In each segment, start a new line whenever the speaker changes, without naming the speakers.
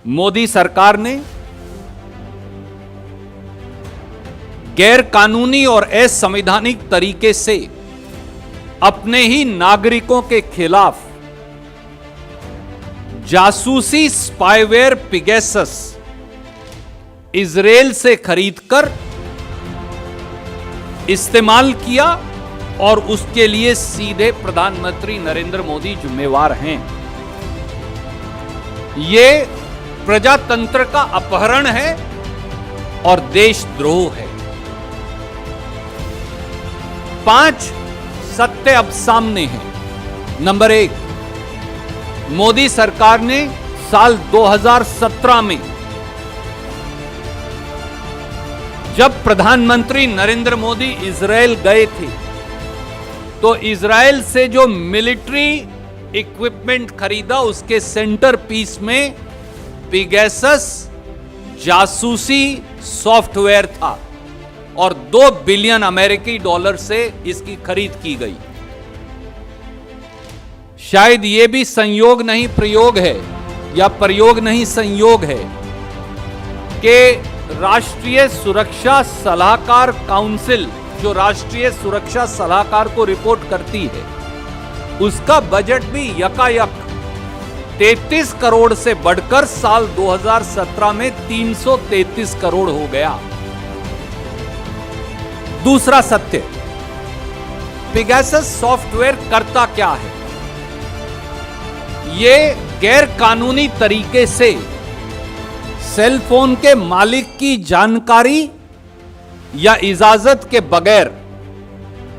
मोदी सरकार ने गैर कानूनी और असंवैधानिक तरीके से अपने ही नागरिकों के खिलाफ जासूसी स्पाईवेयर पिगेसस इजराइल से खरीदकर इस्तेमाल किया और उसके लिए सीधे प्रधानमंत्री नरेंद्र मोदी जिम्मेवार हैं। यह प्रजातंत्र का अपहरण है और देशद्रोह है। 5 सत्य अब सामने हैं। नंबर 1, मोदी सरकार ने साल 2017 में जब प्रधानमंत्री नरेंद्र मोदी इजराइल गए थे तो इजराइल से जो मिलिट्री इक्विपमेंट खरीदा उसके सेंटर पीस में पिगेसस जासूसी सॉफ्टवेयर था और 2 बिलियन अमेरिकी डॉलर से इसकी खरीद की गई। शायद यह भी संयोग नहीं प्रयोग है या प्रयोग नहीं संयोग है कि राष्ट्रीय सुरक्षा सलाहकार काउंसिल, जो राष्ट्रीय सुरक्षा सलाहकार को रिपोर्ट करती है, उसका बजट भी यकायक 33 करोड़ से बढ़कर साल 2017 में 333 करोड़ हो गया। दूसरा सत्य, पिगेसस सॉफ्टवेयर करता क्या है? यह गैर कानूनी तरीके से सेल फोन के मालिक की जानकारी या इजाजत के बगैर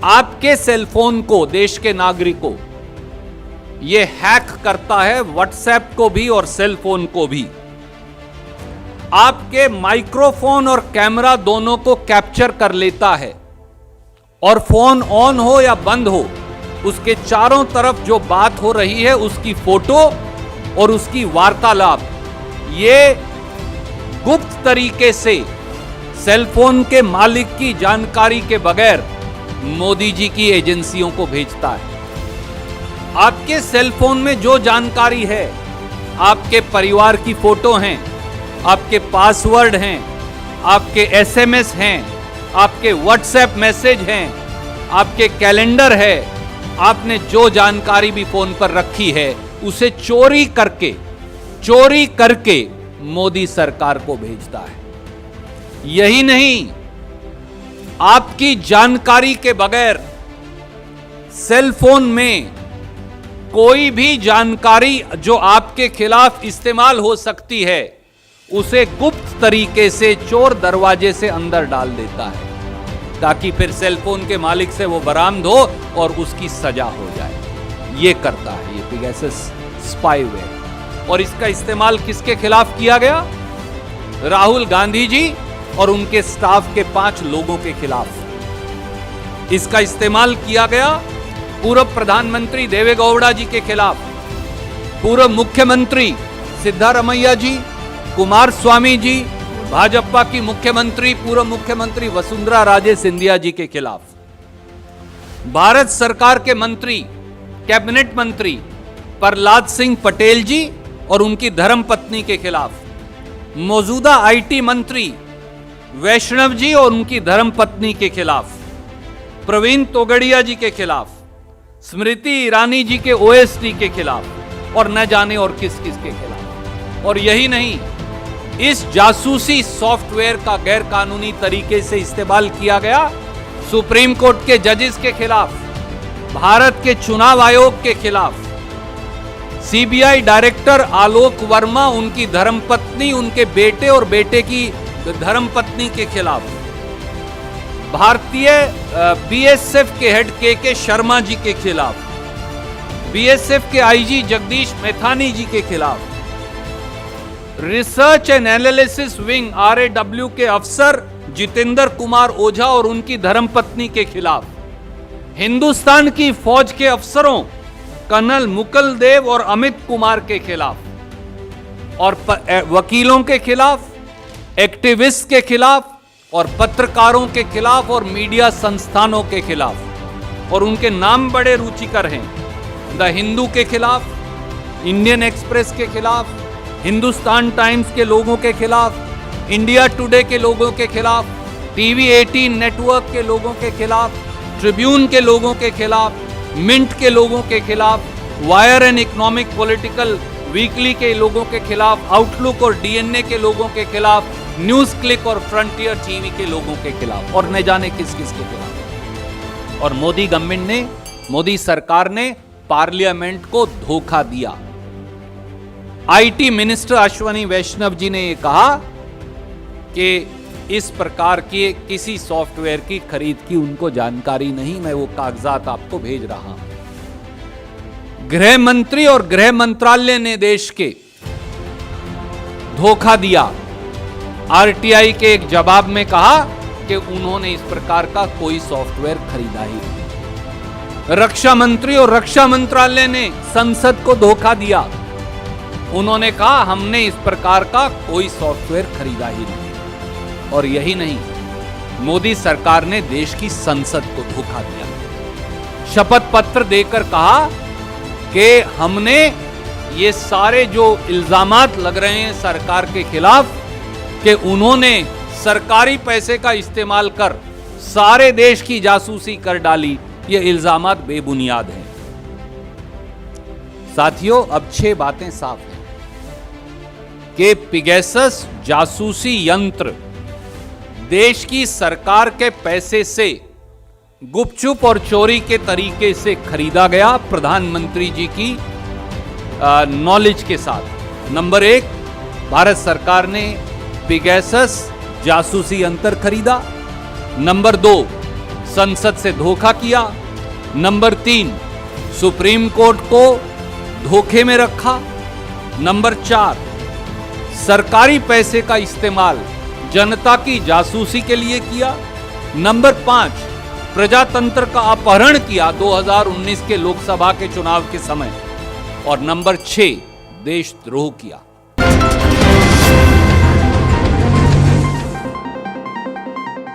आपके सेल फोन को, देश के नागरिकों, यह हैक करता है, व्हाट्सएप को भी और सेल फोन को भी। आपके माइक्रोफोन और कैमरा दोनों को कैप्चर कर लेता है और फोन ऑन हो या बंद हो, उसके चारों तरफ जो बात हो रही है उसकी फोटो और उसकी वार्तालाप ये गुप्त तरीके से सेलफोन के मालिक की जानकारी के बगैर मोदी जी की एजेंसियों को भेजता है। आपके सेलफोन में जो जानकारी है, आपके परिवार की फोटो हैं, आपके पासवर्ड हैं, आपके एसएमएस हैं, आपके व्हाट्सएप मैसेज हैं, आपके कैलेंडर है, आपने जो जानकारी भी फोन पर रखी है उसे चोरी करके मोदी सरकार को भेजता है। यही नहीं, आपकी जानकारी के बगैर सेल फोन में कोई भी जानकारी जो आपके खिलाफ इस्तेमाल हो सकती है उसे गुप्त तरीके से चोर दरवाजे से अंदर डाल देता है ताकि फिर सेल फोन के मालिक से वो बरामद हो और उसकी सजा हो जाए। ये करता है ये पिगेसस स्पाईवेयर। और इसका इस्तेमाल किसके खिलाफ किया गया? राहुल गांधी जी और उनके स्टाफ के 5 लोगों के खिलाफ इसका इस्तेमाल किया गया। पूर्व प्रधानमंत्री देवेगौड़ा जी के खिलाफ, पूर्व मुख्यमंत्री सिद्धारमैया जी, कुमार स्वामी जी, भाजपा की मुख्यमंत्री, पूर्व मुख्यमंत्री वसुंधरा राजे सिंधिया जी के खिलाफ, भारत सरकार के मंत्री, कैबिनेट मंत्री प्रहलाद सिंह पटेल जी और उनकी धर्मपत्नी के खिलाफ, मौजूदा आईटी मंत्री वैष्णव जी और उनकी धर्मपत्नी के खिलाफ, प्रवीण तोगड़िया जी के खिलाफ, स्मृति ईरानी जी के ओएसडी के खिलाफ और न जाने और किस किस के खिलाफ। और यही नहीं, इस जासूसी सॉफ्टवेयर का गैर कानूनी तरीके से इस्तेमाल किया गया सुप्रीम कोर्ट के जजेस के खिलाफ, भारत के चुनाव आयोग के खिलाफ, सीबीआई डायरेक्टर आलोक वर्मा, उनकी धर्मपत्नी, उनके बेटे और बेटे की धर्मपत्नी के खिलाफ, भारतीय बीएसएफ के हेड के शर्मा जी के खिलाफ, बीएसएफ के आईजी जगदीश मेथानी जी के खिलाफ, research and analysis wing RAW के अफसर जितेंद्र कुमार ओझा और उनकी धर्मपत्नी के खिलाफ, हिंदुस्तान की फौज के अफसरों कर्नल मुकुल देव और अमित कुमार के खिलाफ, और वकीलों के खिलाफ, एक्टिविस्ट के खिलाफ और पत्रकारों के खिलाफ और मीडिया संस्थानों के खिलाफ। और उनके नाम बड़े रुचिकर हैं। द हिंदू के खिलाफ, इंडियन एक्सप्रेस के खिलाफ, हिंदुस्तान टाइम्स के लोगों के खिलाफ, इंडिया टुडे के लोगों के खिलाफ, टीवी 18 नेटवर्क के लोगों के खिलाफ, ट्रिब्यून के लोगों के खिलाफ, मिंट के लोगों के खिलाफ, wire and economic political weekly के लोगों के खिलाफ, आउटलुक और डीएनए के लोगों के खिलाफ, न्यूज क्लिक और फ्रंटियर टीवी के लोगों के खिलाफ, और न जाने किस किस के खिलाफ। और मोदी गवर्नमेंट ने, मोदी सरकार ने पार्लियामेंट को धोखा दिया। आईटी मिनिस्टर अश्विनी वैष्णव जी ने यह कहा कि इस प्रकार के किसी सॉफ्टवेयर की खरीद की उनको जानकारी नहीं, मैं वो कागजात आपको भेज रहा हूं। गृह मंत्री और गृह मंत्रालय ने देश के धोखा दिया। आरटीआई के एक जवाब में कहा कि उन्होंने इस प्रकार का कोई सॉफ्टवेयर खरीदा ही नहीं। रक्षा मंत्री और रक्षा मंत्रालय ने संसद को धोखा दिया। उन्होंने कहा हमने इस प्रकार का कोई सॉफ्टवेयर खरीदा ही नहीं। और यही नहीं, मोदी सरकार ने देश की संसद को धोखा दिया। शपथ पत्र देकर कहा कि हमने ये सारे जो इल्जामात लग रहे हैं सरकार के खिलाफ कि उन्होंने सरकारी पैसे का इस्तेमाल कर सारे देश की जासूसी कर डाली, ये इल्जामात बेबुनियाद हैं। साथियों, अब 6 बातें साफ हैं कि पिगेसस जासूसी यंत्र देश की सरकार के पैसे से गुपचुप और चोरी के तरीके से खरीदा गया, प्रधानमंत्री जी की नॉलेज के साथ। नंबर 1, भारत सरकार ने पिगेसस जासूसी यंत्र खरीदा। नंबर 2, संसद से धोखा किया। नंबर 3, सुप्रीम कोर्ट को धोखे में रखा। नंबर 4, सरकारी पैसे का इस्तेमाल जनता की जासूसी के लिए किया। नंबर 5, प्रजातंत्र का अपहरण किया 2019 के लोकसभा के चुनाव के समय। और नंबर 6, देशद्रोह किया।